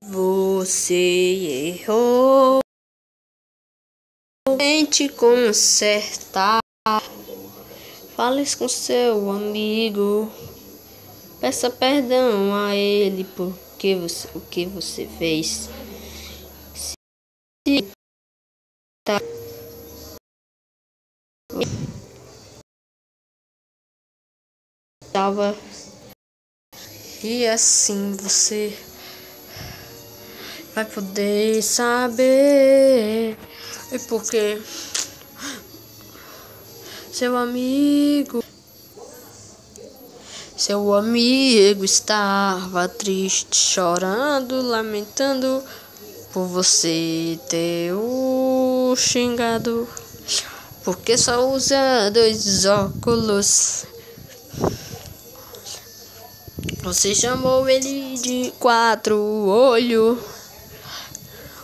Você errou, tente consertar. Fale com seu amigo, peça perdão a ele porque o que você fez. Se tá salva, e assim você vai poder saber e porque seu amigo estava triste, chorando, lamentando por você ter o xingado, porque só usa 2 óculos. Você chamou ele de 4 olhos.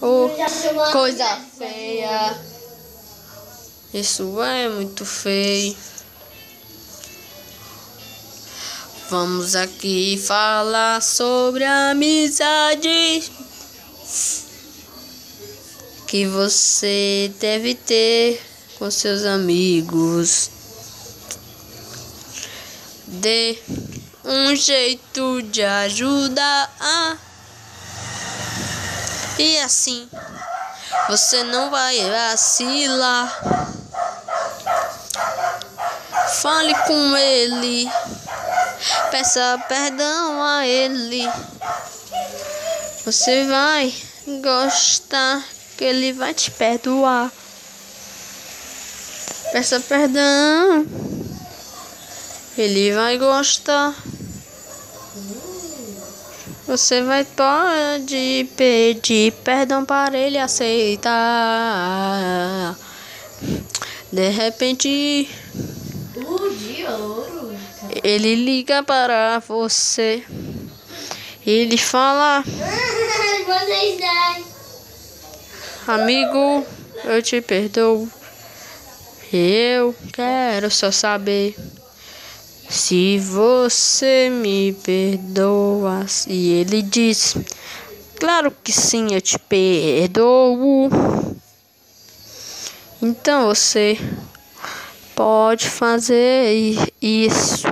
Oh, coisa feia. Isso é muito feio. Vamos aqui falar sobre a amizade que você deve ter com seus amigos. Dê um jeito de ajudar. E assim você não vai vacilar. Fale com ele, peça perdão a ele. Você vai gostar, que ele vai te perdoar. Peça perdão, ele vai gostar. Você vai pode pedir perdão para ele aceitar. De repente ele liga para você. Ele fala: amigo, eu te perdoo. Eu quero só saber se você me perdoa. E ele diz: claro que sim, eu te perdoo. Então você pode fazer isso.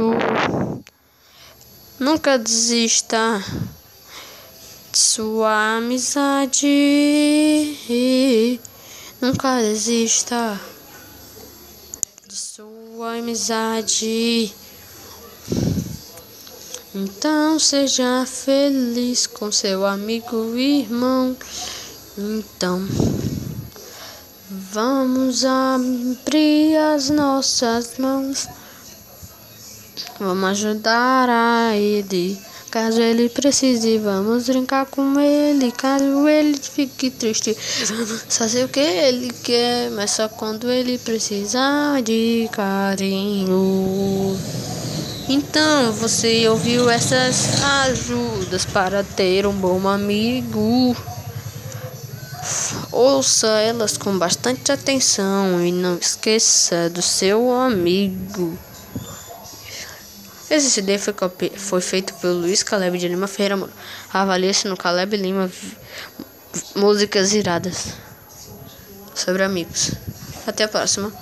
Nunca desista de sua amizade. Nunca desista de sua amizade. Então seja feliz com seu amigo e irmão. Então vamos abrir as nossas mãos. Vamos ajudar a ele, caso ele precise. Vamos brincar com ele, caso ele fique triste. Vamos fazer o que ele quer, mas só quando ele precisar de carinho. Então você ouviu essas ajudas para ter um bom amigo. Ouça elas com bastante atenção e não esqueça do seu amigo. Esse CD foi feito pelo Luiz Caleb de Lima Ferreira Moro. Avalie-se no Caleb Lima músicas iradas sobre amigos. Até a próxima.